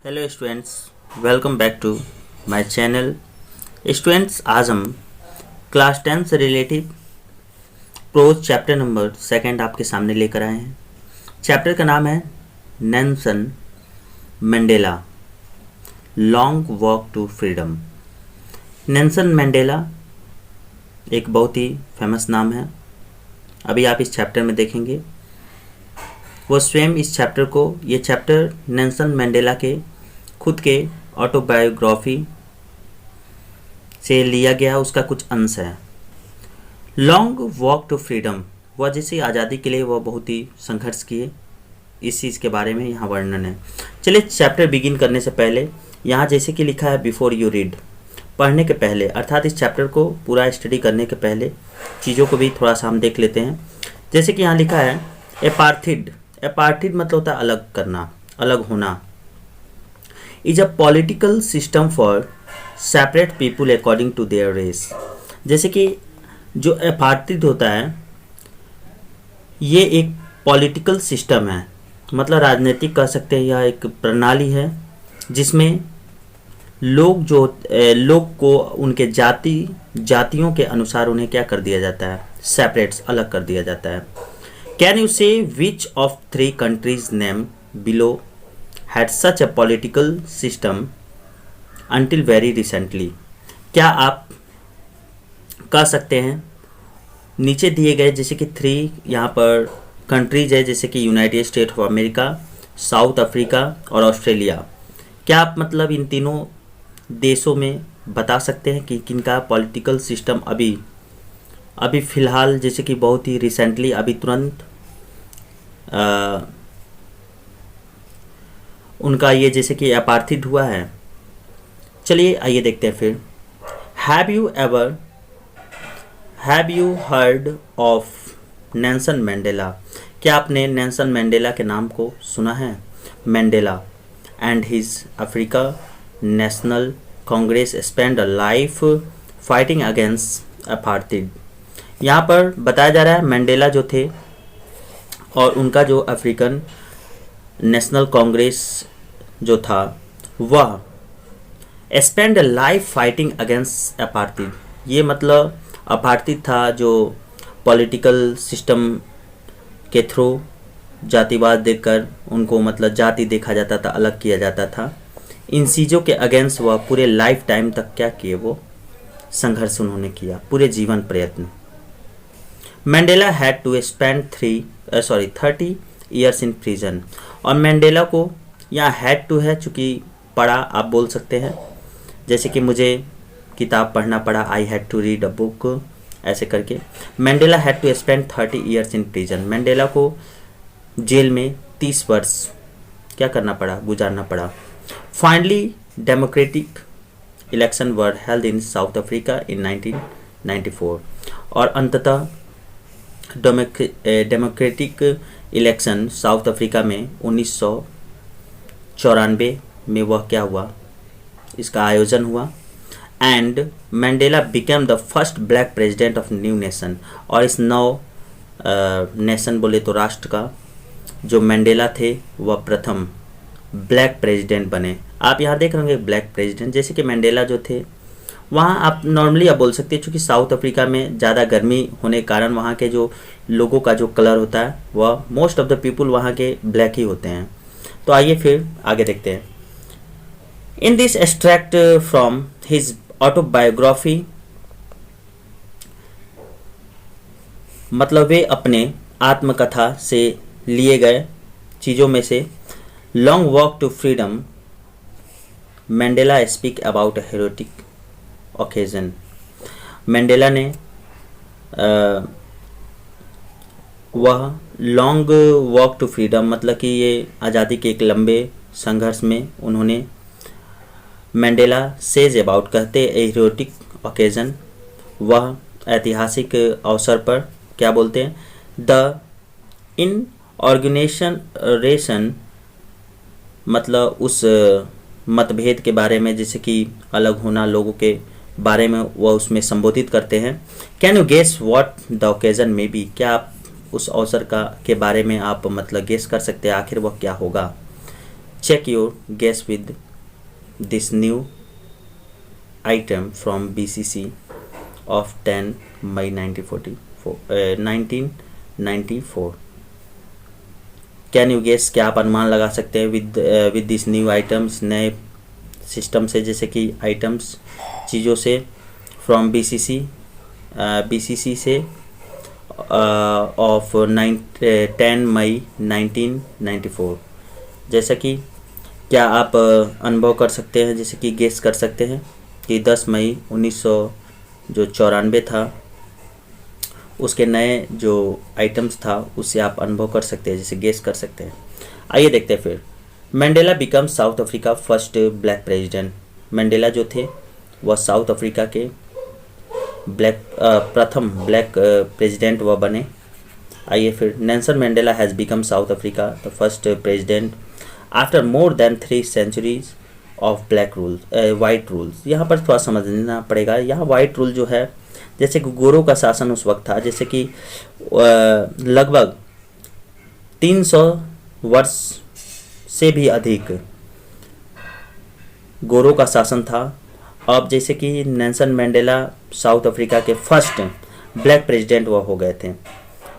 Hello students, welcome back to my channel. Students, आज हम class 10 से रिलेटिव प्रोज चैप्टर नंबर 2 आपके सामने लेकर आए हैं। चैप्टर का नाम है Nelson Mandela long walk to freedom. Nelson Mandela एक बहुत ही फेमस नाम है। अभी आप इस चैप्टर में देखेंगे वो स्वयं इस चैप्टर को, ये चैप्टर नेल्सन मंडेला के खुद के ऑटोबायोग्राफी से लिया गया, उसका कुछ अंश है। लॉन्ग वॉक टू फ्रीडम, वह जैसी आज़ादी के लिए वह बहुत ही संघर्ष किए, इस चीज़ के बारे में यहाँ वर्णन है। चलिए चैप्टर बिगिन करने से पहले यहाँ जैसे कि लिखा है बिफोर यू रीड, पढ़ने के पहले, अर्थात इस चैप्टर को पूरा स्टडी करने के पहले चीज़ों को भी थोड़ा सा हम देख लेते हैं। जैसे कि यहाँ लिखा है एपार्थिड, एपार्थिड मतलब होता है अलग करना, अलग होना। Is a political system for separate people according to their race. जैसे कि जो एपार्थिड होता है ये एक पॉलिटिकल सिस्टम है, मतलब राजनीतिक कह सकते हैं, यह एक प्रणाली है जिसमें लोग को उनके जातियों के अनुसार उन्हें क्या कर दिया जाता है, सेपरेट्स, अलग कर दिया जाता है। कैन यू से which of 3 countries name below had such a political system until very recently? क्या आप कह सकते हैं नीचे दिए गए जैसे कि 3 यहाँ पर कंट्रीज है, जैसे कि United state of America, south Africa और ऑस्ट्रेलिया, क्या आप मतलब इन तीनों देशों में बता सकते हैं कि किनका पॉलिटिकल सिस्टम अभी फ़िलहाल जैसे कि बहुत ही रिसेंटली, अभी तुरंत उनका ये जैसे कि अपार्थिड हुआ है। चलिए आइए देखते हैं फिर। Have you heard of Nelson Mandela? क्या आपने नेल्सन मंडेला के नाम को सुना है? Mandela and his Africa national congress spend a life fighting against apartheid. यहाँ पर बताया जा रहा है मंडेला जो थे और उनका जो अफ्रीकन नेशनल कांग्रेस जो था वह स्पेंड लाइफ फाइटिंग अगेंस्ट अपार्थिड। ये मतलब अपार्थिड था जो पॉलिटिकल सिस्टम के थ्रू जातिवाद देखकर उनको मतलब जाति देखा जाता था, अलग किया जाता था। इन चीज़ों के अगेंस्ट वह पूरे लाइफ टाइम तक क्या किए, वो संघर्ष उन्होंने किया, पूरे जीवन प्रयत्न। Mandela had to spend 30 years in prison. और मंडेला को यहाँ हैड टू है, चूँकि पढ़ा आप बोल सकते हैं, जैसे कि मुझे किताब पढ़ना पड़ा, I had to read a book, ऐसे करके। Mandela had to spend 30 years in prison. Mandela को जेल में 30 वर्ष क्या करना पड़ा, गुजारना पड़ा। Finally democratic election were held in South Africa in 1994। और अंततः डेमोक्रेटिक इलेक्शन साउथ अफ्रीका में 1994 में वह क्या हुआ, इसका आयोजन हुआ। And Mandela became the first black president of new nation. और इस नव नेशन बोले तो राष्ट्र का जो मंडेला थे वह प्रथम ब्लैक प्रेसिडेंट बने। आप यहाँ देख रहे होंगे ब्लैक प्रेसिडेंट, जैसे कि मंडेला जो थे वहाँ आप नॉर्मली आप बोल सकते हैं, चूँकि साउथ अफ्रीका में ज़्यादा गर्मी होने के कारण वहाँ के जो लोगों का जो कलर होता है वह मोस्ट ऑफ द पीपुल वहाँ के ब्लैक ही होते हैं। तो आइए फिर आगे देखते हैं। In this extract from his autobiography, मतलब वे अपने आत्मकथा से लिए गए चीज़ों में से। Long walk to freedom, Mandela speak about a heroic occasion. Mandela ने वह लॉन्ग वॉक टू फ्रीडम मतलब कि ये आज़ादी के एक लंबे संघर्ष में उन्होंने मंडेला सेज अबाउट, कहते हीरोटिक ओकेजन, वह ऐतिहासिक अवसर पर क्या बोलते हैं, द इन ऑर्गेनाइजेशन, मतलब उस मतभेद के बारे में, जैसे कि अलग होना लोगों के बारे में वह उसमें संबोधित करते हैं। Can you guess what the occasion में बी? क्या आप उस अवसर के बारे में आप मतलब गेस कर सकते हैं आखिर वह क्या होगा? check your guess with this new item from BCC of 10 May 1994. Can you guess, क्या आप अनुमान लगा सकते हैं विद दिस न्यू आइटम्स, नए सिस्टम से, जैसे कि आइटम्स चीज़ों से, फ्रॉम बीसीसी से ऑफ 10 मई 1994। जैसा कि क्या आप अनुभव कर सकते हैं, जैसे कि गेस कर सकते हैं कि 10 मई 1994 था, उसके नए जो आइटम्स था उससे आप अनुभव कर सकते हैं, जैसे गेस कर सकते हैं। आइए देखते हैं फिर। Mandela become south Africa first black president. Mandela जो थे वह साउथ अफ्रीका के प्रथम ब्लैक प्रेसिडेंट वह बने। आइए फिर। Nelson Mandela has become south Africa the first president after more than 3 centuries of black rule white rules. यहाँ पर थोड़ा समझना पड़ेगा। यहाँ वाइट रूल जो है, जैसे कि गोरों का शासन उस वक्त था, जैसे कि लगभग 300 वर्ष से भी अधिक गोरों का शासन था। अब जैसे कि नेल्सन मंडेला साउथ अफ्रीका के फर्स्ट ब्लैक प्रेसिडेंट वो हो गए थे,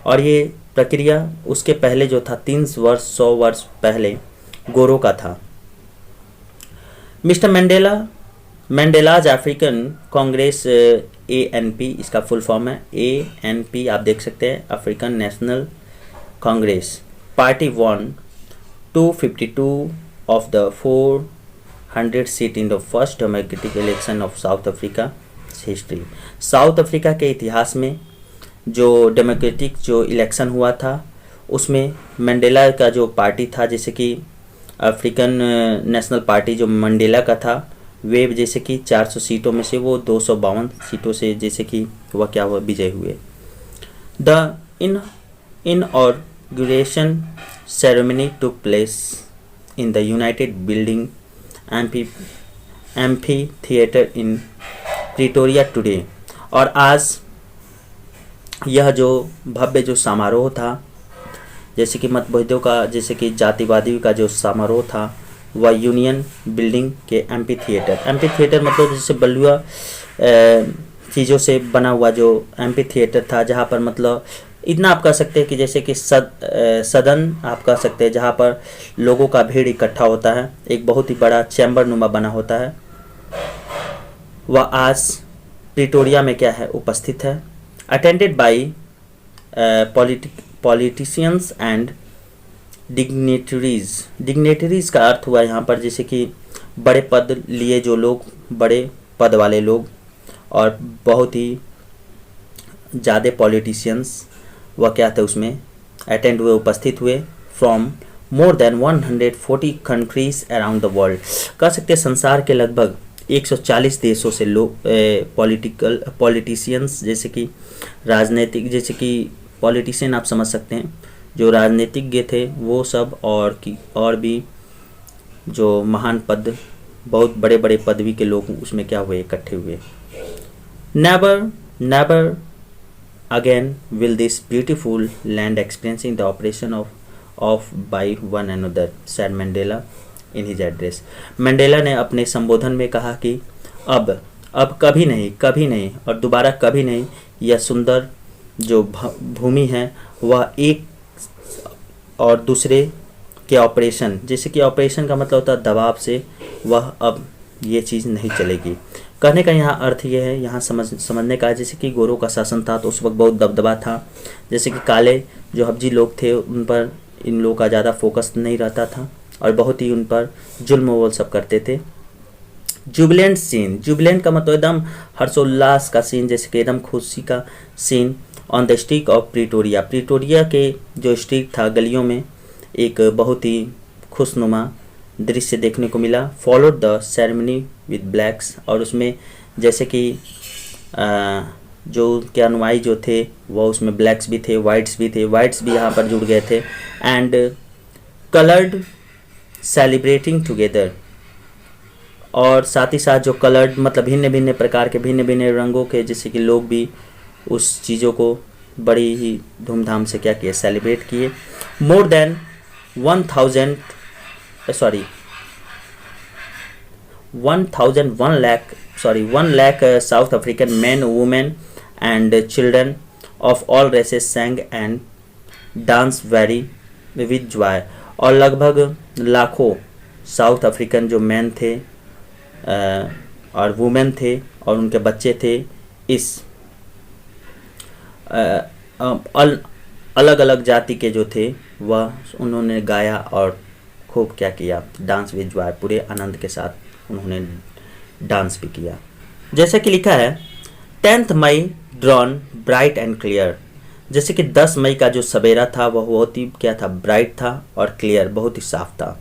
और ये प्रक्रिया उसके पहले जो था 300 वर्ष 100 वर्ष पहले गोरों का था। Mister Mandela's African Congress ANP, इसका फुल फॉर्म है ANP, आप देख सकते हैं, African national Congress party one 252 of the 400 seat in the first democratic election of south Africa history. South Africa के इतिहास में जो डेमोक्रेटिक जो इलेक्शन हुआ था उसमें मंडेला का जो पार्टी था, जैसे कि अफ्रीकन नेशनल पार्टी जो मंडेला का था, वे जैसे कि 400 सीटों में से वो 252 सीटों से जैसे कि वह क्या हुआ, विजय हुए। The inauguration ceremony took place in the united building amphitheatre in Pretoria today. और आज यह जो भव्य जो समारोह था, जैसे कि मतभेदों का, जैसे कि जातिवादी का जो समारोह था, वह यूनियन बिल्डिंग के एम्फी थिएटर मतलब जैसे बलुआ चीज़ों से बना हुआ जो एम्फी थिएटर था, जहाँ पर मतलब इतना आप कह सकते हैं कि जैसे कि सदन आप कह सकते हैं, जहाँ पर लोगों का भीड़ इकट्ठा होता है, एक बहुत ही बड़ा चैम्बर नुमा बना होता है, वह आज प्रिटोरिया में क्या है, उपस्थित है। Attended by politicians and dignitaries का अर्थ हुआ यहाँ पर जैसे कि बड़े पद लिए जो लोग, बड़े पद वाले लोग, और बहुत ही ज़्यादा पॉलिटिशियंस वह क्या थे उसमें अटेंड हुए, उपस्थित हुए, from more than 140 countries around the world. कह सकते हैं संसार के लगभग 140 देशों से लोग पॉलिटिशियंस, जैसे कि राजनीतिक, जैसे कि पॉलिटिशियन आप समझ सकते हैं जो राजनीतिज्ञ थे वो सब, और भी जो महान पद, बहुत बड़े बड़े पदवी के लोग उसमें क्या हुए, इकट्ठे हुए। Never again will this beautiful land experiencing the operation of by one another, sad Mandela in his address. Mandela ने अपने संबोधन में कहा कि अब कभी नहीं और दोबारा कभी नहीं, यह सुंदर जो भूमि है वह एक और दूसरे के ऑपरेशन, जैसे कि ऑपरेशन का मतलब होता है दबाव से, वह अब ये चीज़ नहीं चलेगी। कहने का यहाँ अर्थ ये है, यहाँ समझने का, जैसे कि गोरों का शासन था तो उस वक्त बहुत दबदबा था, जैसे कि काले जो हब्जी लोग थे उन पर इन लोगों का ज़्यादा फोकस नहीं रहता था और बहुत ही उन पर जुल्म वो सब करते थे। जुबिलेंट सीन, जुबिलेंट का मतलब एकदम हर्षोल्लास का सीन, जैसे कि एकदम खुशी का scene on the street of Pretoria. Pretoria के जो स्ट्रीट था, गलियों में एक बहुत ही खुशनुमा दृश्य देखने को मिला। Followed the ceremony with blacks, और उसमें जैसे कि जो के अनुयायी जो थे वो उसमें ब्लैक्स भी थे, वाइट्स भी यहाँ पर जुड़ गए थे। एंड कलर्ड सेलिब्रेटिंग टुगेदर, और साथ ही साथ जो कलर्ड मतलब भिन्न भिन्न प्रकार के, भिन्न भिन्न रंगों के, जैसे कि लोग भी उस चीज़ों को बड़ी ही धूमधाम से क्या किए, सेलिब्रेट किए। More than 1000 sorry 1 lakh South African men, women and children of all races sang and danced very with joy। और लगभग लाखों साउथ अफ्रीकन जो मैन थे और वुमेन थे और उनके बच्चे थे इस अलग अलग जाति के जो थे वह उन्होंने गाया और खूब क्या किया, डांस विद जॉय, पूरे आनंद के साथ उन्होंने डांस भी किया। जैसा कि लिखा है 10th मई ड्रॉन ब्राइट एंड क्लियर, जैसे कि 10 मई का जो सवेरा था वह बहुत ही क्या था, ब्राइट था और क्लियर, बहुत ही साफ था।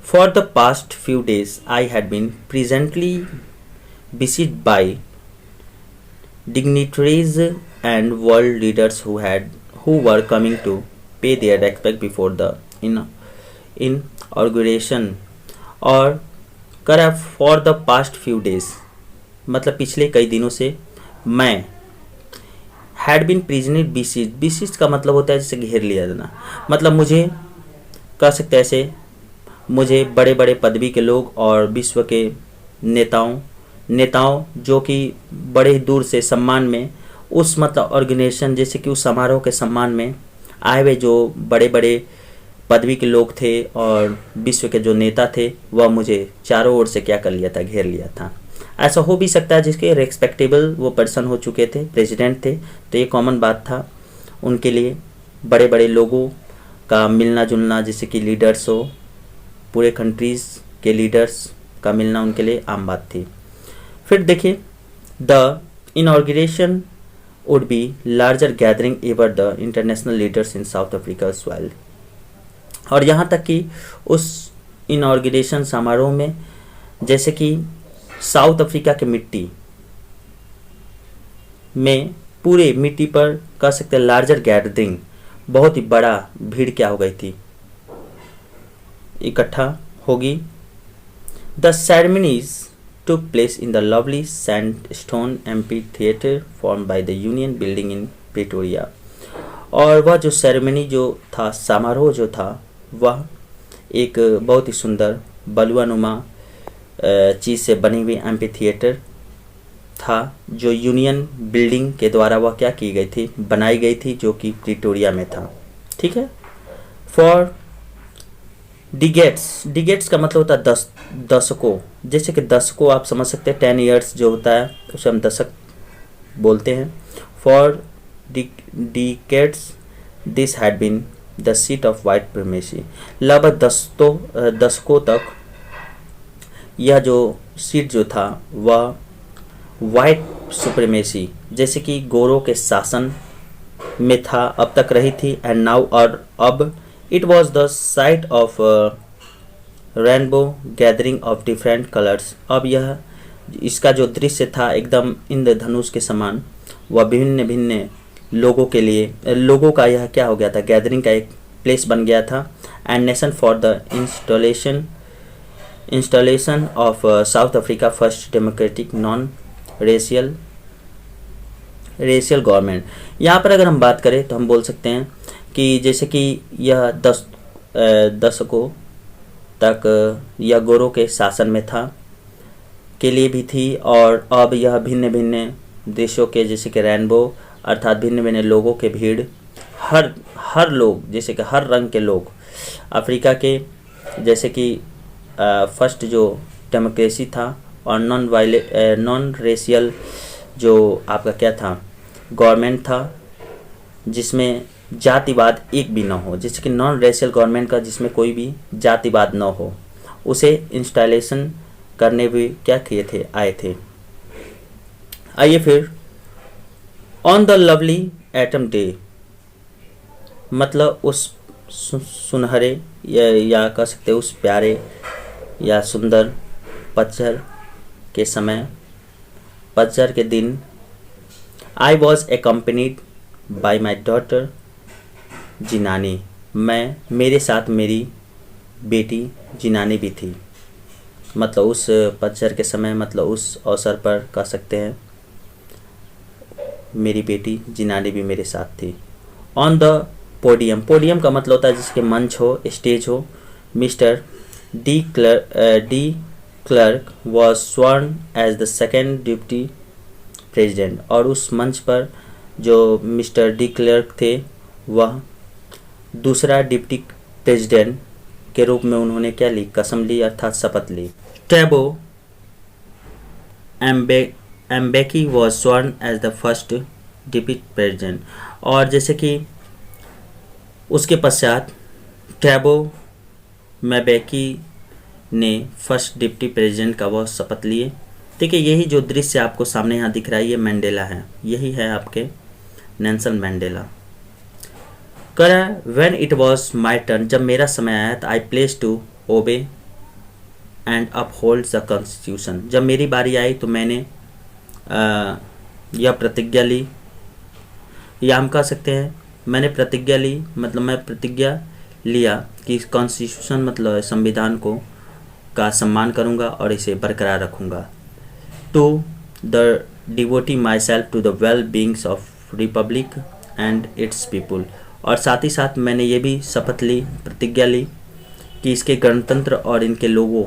For the past few days I had been presently besieged by dignitaries and world leaders who were coming to pay their respect before the inauguration। और करा for the past few days मतलब पिछले कई दिनों से मैं हैड बीन प्रिजनर बीसीज का मतलब होता है जैसे घेर लिया जाना, मतलब मुझे कह सकते हैं ऐसे मुझे बड़े बड़े पदवी के लोग और विश्व के नेताओं जो कि बड़े ही दूर से सम्मान में उस मतलब ऑर्गेनाइजेशन जैसे कि उस समारोह के सम्मान में आए हुए जो बड़े बड़े पदवी के लोग थे और विश्व के जो नेता थे वह मुझे चारों ओर से क्या कर लिया था, घेर लिया था। ऐसा हो भी सकता है जिसके रेस्पेक्टेबल वो पर्सन हो चुके थे, प्रेसिडेंट थे, तो ये कॉमन बात था उनके लिए। बड़े बड़े लोगों का मिलना जुलना जैसे कि लीडर्स हो, पूरे कंट्रीज़ के लीडर्स का मिलना उनके लिए आम बात थी। फिर देखिए the inauguration would be larger gathering ever the international leaders in South Africa soil. और यहाँ तक कि उस इनॉर्गेशन समारोह में जैसे कि साउथ अफ्रीका के मिट्टी में पूरे मिट्टी पर कह सकते हैं लार्जर गैदरिंग, बहुत ही बड़ा भीड़ क्या हो गई थी, इकट्ठा होगी। The ceremonies took place in the lovely sandstone amphitheater formed by the Union Building in Pretoria। और वह जो सेरेमनी जो था, समारोह जो था, वह एक बहुत ही सुंदर बलुआनुमा चीज़ से बनी हुई एम्फीथिएटर था जो यूनियन बिल्डिंग के द्वारा वह क्या की गई थी, बनाई गई थी, जो कि प्रिटोरिया में था। ठीक है। फॉर डिगेट्स का मतलब होता है दशकों, जैसे कि दशकों आप समझ सकते हैं 10 ईयर्स जो होता है उसे हम दशक बोलते हैं। For decades this had been the seat of white supremacy. लगभग दशकों तक यह जो सीट जो था वह वाइट सुप्रीमेसी जैसे कि गोरों के शासन में था, अब तक रही थी। एंड नाउ और अब it was the site of rainbow gathering of different colours. अब यह इसका जो दृश्य था एकदम इंद्रधनुष के समान, वह भिन्न भिन्न लोगों के लिए, लोगों का यह क्या हो गया था, गैदरिंग का एक प्लेस बन गया था। And nation for the installation of south Africa first democratic non racial government. यहाँ पर अगर हम बात करें तो हम बोल सकते हैं कि जैसे कि यह दशकों तक यह गोरों के शासन में था के लिए भी थी, और अब यह भिन्न भिन्न देशों के जैसे कि रेनबो अर्थात भिन्न भिन्न लोगों के भीड़, हर लोग जैसे कि हर रंग के लोग अफ्रीका के, जैसे कि फर्स्ट जो डेमोक्रेसी था और नॉन रेशियल जो आपका क्या था, गवर्नमेंट था जिसमें जातिवाद एक भी ना हो, जैसे कि नॉन रेशियल गवर्नमेंट का जिसमें कोई भी जातिवाद ना हो, उसे इंस्टॉलेशन करने भी क्या किए थे, आए थे। आइए फिर on the lovely atom day, मतलब उस सुनहरे या कह सकते उस प्यारे या सुंदर पतझड़ के समय, पतझड़ के दिन, I was accompanied by my daughter Zenani, मैं मेरे साथ मेरी बेटी जिनानी भी थी। मतलब उस पतझड़ के समय, मतलब उस अवसर पर कह सकते हैं मेरी बेटी जिनानी भी मेरे साथ थी। ऑन द पोडियम, पोडियम का मतलब होता है जिसके मंच हो, स्टेज हो, Mr de Klerk was sworn as the second deputy president, और उस मंच पर जो मिस्टर डी क्लर्क थे वह दूसरा डिप्टी प्रेसिडेंट के रूप में उन्होंने क्या ली, कसम ली अर्थात शपथ ली। Thabo Mbeki was sworn as the first deputy president, और जैसे कि उसके पश्चात टैबो मैबेकी ने फर्स्ट डिप्टी प्रेसिडेंट का वह शपथ लिए। देखिए यही जो दृश्य आपको सामने यहाँ दिख रहा है ये मैंडेला है, यही है आपके नेल्सन मैंडेला। कह रहा है when it was my turn, जब मेरा समय आया था, I place to obey and uphold the constitution, जब मेरी बारी आई तो मैंने यह प्रतिज्ञा ली, या हम कह सकते हैं मैंने प्रतिज्ञा ली, मतलब मैं प्रतिज्ञा लिया कि कॉन्स्टिट्यूशन मतलब संविधान को का सम्मान करूंगा और इसे बरकरार रखूंगा। To the devote myself to the well beings of republic and its people, और साथ ही साथ मैंने ये भी शपथ ली, प्रतिज्ञा ली कि इसके गणतंत्र और इनके लोगों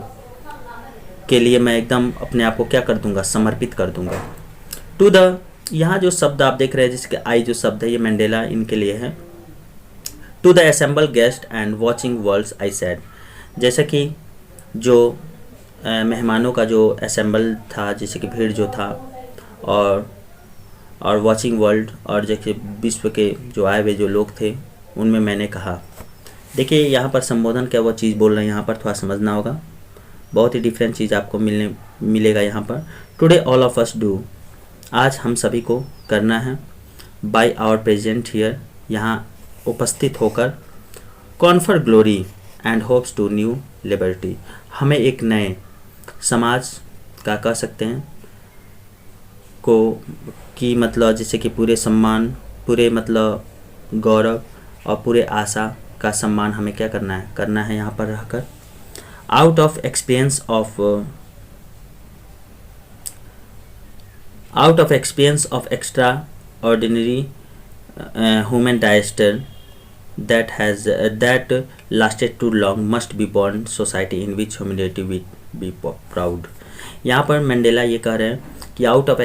के लिए मैं एकदम अपने आप को क्या कर दूंगा, समर्पित कर दूंगा। टू द, यहाँ जो शब्द आप देख रहे हैं जिसके आई जो शब्द है ये मैंडेला इनके लिए है। To the assemble guest and watching worlds I said, जैसे कि जो मेहमानों का जो असेंबल था, जैसे कि भीड़ जो था, और वॉचिंग वर्ल्ड, और जैसे विश्व के जो आए हुए जो लोग थे उनमें मैंने कहा। देखिए यहाँ पर संबोधन क्या वो चीज़ बोल रहे हैं, यहाँ पर थोड़ा समझना होगा, बहुत ही डिफरेंट चीज़ आपको मिलेगा यहाँ पर। Today all of us do, आज हम सभी को करना है, बाय आवर प्रेजेंट हियर, यहाँ उपस्थित होकर, confer glory and hopes to new liberty, हमें एक नए समाज का कह सकते हैं को की मतलब जैसे कि पूरे सम्मान, पूरे मतलब गौरव और पूरे आशा का सम्मान हमें क्या करना है यहाँ पर रहकर। Out of experience of extra ordinary human disaster that lasted too long must be born society in which humanity will be proud। यहाँ पर मंडेला ये कह रहे हैं कि out of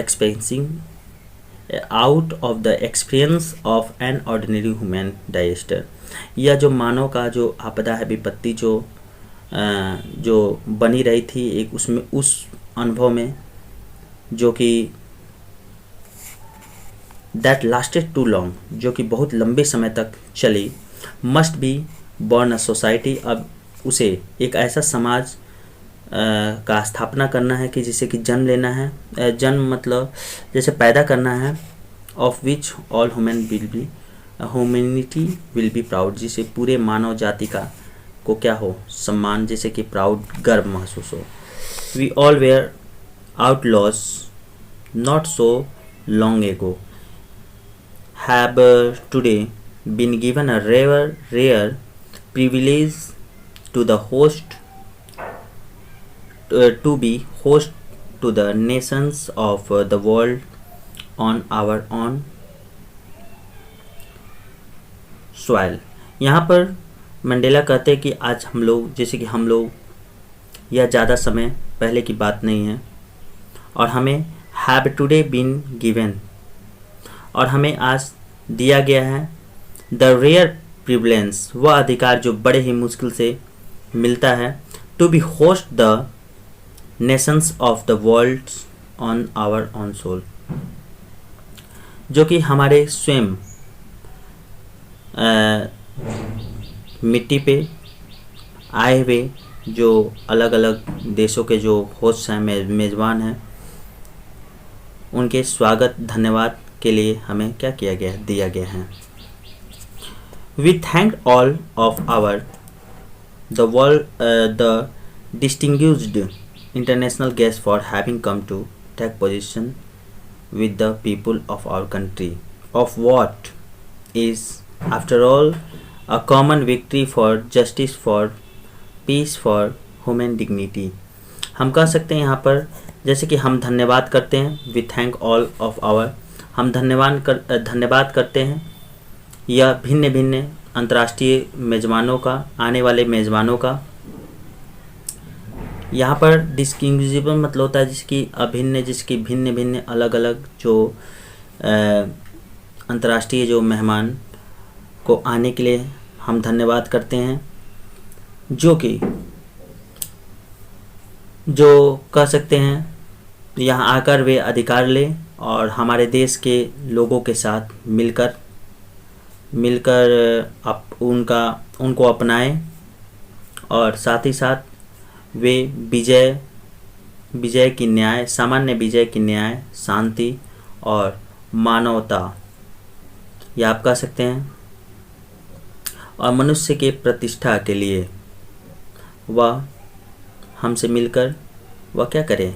the experience of an ordinary human disaster, यह जो मानव का जो आपदा है, विपत्ति जो बनी रही थी एक उसमें, उस अनुभव में जो कि दैट लास्टेड टू लॉन्ग, जो कि बहुत लंबे समय तक चली, must be born a society, अब उसे एक ऐसा समाज का स्थापना करना है कि जिसे कि जन्म लेना है, जन्म मतलब जैसे पैदा करना है, of which all humanity will be proud, जिसे पूरे मानव जाति का को क्या हो, सम्मान, जैसे कि प्राउड, गर्व महसूस हो। We all were outlaws not so long ago have today been given a rare privilege to the host to be host to the nations of the world on our own soil। यहाँ पर Mandela कहते हैं कि आज हम लोग, जैसे कि हम लोग, यह ज़्यादा समय पहले की बात नहीं है, और हमें have today been given, और हमें आज दिया गया है द रेयर प्रिविलेंस, वह अधिकार जो बड़े ही मुश्किल से मिलता है, to be host the nations of the world on our own soil, जो कि हमारे स्वयं मिट्टी पे आए हुए जो अलग अलग देशों के जो होस्ट हैं, मेज़बान हैं, उनके स्वागत धन्यवाद के लिए हमें क्या किया गया, दिया गया है। We thank all of our the distinguished international guest for having come to take position with the people of our country of what is after all a common victory for justice, for peace, for human dignity. हम कह सकते हैं यहाँ पर जैसे कि हम धन्यवाद करते हैं, we thank all of our, हम धन्यवाद करते हैं यह भिन्न भिन्न अंतर्राष्ट्रीय मेज़बानों का, आने वाले मेज़बानों का, यहाँ पर डिस्टिंग्विजिबल मतलब होता है जिसकी अभिन्न, जिसकी भिन्न भिन्न अलग अलग, जो अंतर्राष्ट्रीय जो मेहमान को आने के लिए हम धन्यवाद करते हैं, जो कह सकते हैं यहाँ आकर वे अधिकार लें और हमारे देश के लोगों के साथ मिलकर उनको अपनाएं, और साथ ही साथ वे विजय की न्याय, सामान्य विजय की न्याय, शांति और मानवता, या आप कह सकते हैं और मनुष्य के प्रतिष्ठा के लिए वह हमसे मिलकर वह क्या करें,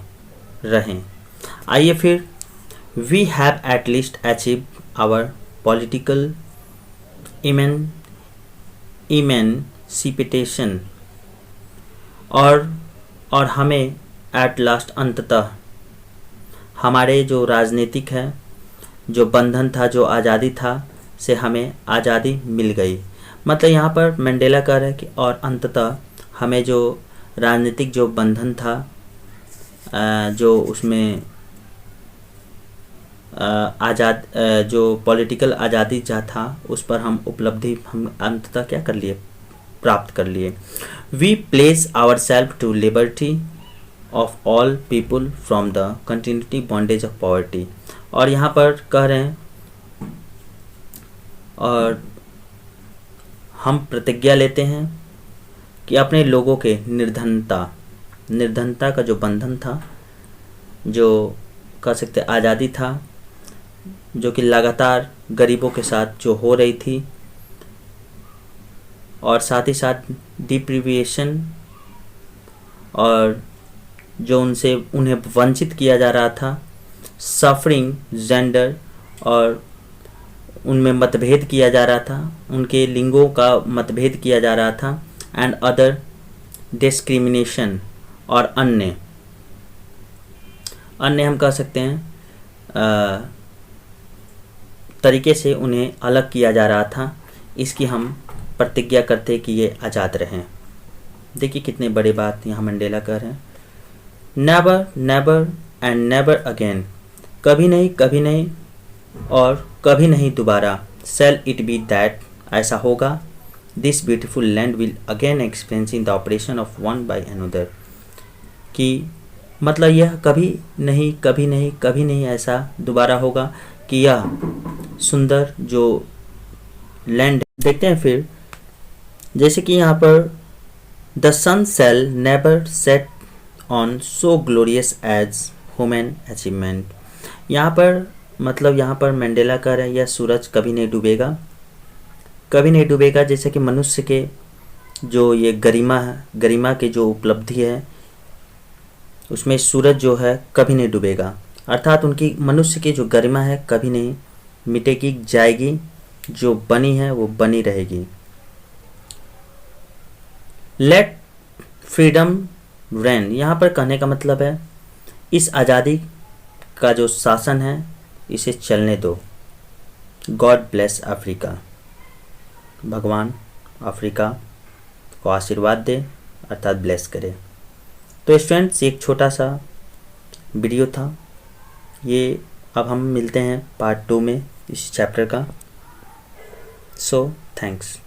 रहें। आइए फिर, we have at least achieve our political emancipation, और हमें एट लास्ट अंततः हमारे जो राजनीतिक है, जो बंधन था, जो आज़ादी था, से हमें आज़ादी मिल गई। मतलब यहाँ पर मंडेला कह रहे हैं कि और अंततः हमें जो राजनीतिक जो बंधन था, जो उसमें जो पॉलिटिकल आज़ादी जा था, उस पर हम अंततः क्या कर लिए, प्राप्त कर लिए। We place our self to liberty of all people from the continuity bondage of poverty. और यहाँ पर कह रहे हैं, और हम प्रतिज्ञा लेते हैं कि अपने लोगों के निर्धनता का जो बंधन था, जो कह सकते आज़ादी था, जो कि लगातार गरीबों के साथ जो हो रही थी, और साथ ही साथ डिप्रीविएशन, और जो उन्हें वंचित किया जा रहा था, सफरिंग, जेंडर, और उनमें मतभेद किया जा रहा था, उनके लिंगों का मतभेद किया जा रहा था, एंड अदर डिस्क्रिमिनेशन, और अन्य हम कह सकते हैं तरीके से उन्हें अलग किया जा रहा था। इसकी हम प्रतिज्ञा करते कि ये आज़ाद रहें। देखिए कितने बड़ी बात यहाँ मंडेला कर रहे हैं। Never never and never again, कभी नहीं और कभी नहीं दोबारा, शैल इट बी दैट, ऐसा होगा, this beautiful land will again experiencing the operation of one by another, कि मतलब यह कभी नहीं ऐसा दोबारा होगा कि यह सुंदर जो लैंड। देखते हैं फिर, जैसे कि यहाँ पर the sun shall never set on so glorious as human achievement. यहाँ पर मंडेला कह रहे हैं यह सूरज कभी नहीं डूबेगा, जैसे कि मनुष्य के जो ये गरिमा के जो उपलब्धि है, उसमें सूरज जो है कभी नहीं डूबेगा, अर्थात उनकी मनुष्य की जो गरिमा है कभी नहीं मिटेगी, जाएगी, जो बनी है वो बनी रहेगी। लेट फ्रीडम रेन, यहाँ पर कहने का मतलब है इस आज़ादी का जो शासन है इसे चलने दो। गॉड ब्लेस अफ्रीका, भगवान अफ्रीका को आशीर्वाद दे, अर्थात ब्लेस करे। तो स्टूडेंट्स, एक छोटा सा वीडियो था ये। अब हम मिलते हैं पार्ट 2 में इस चैप्टर का। So thanks.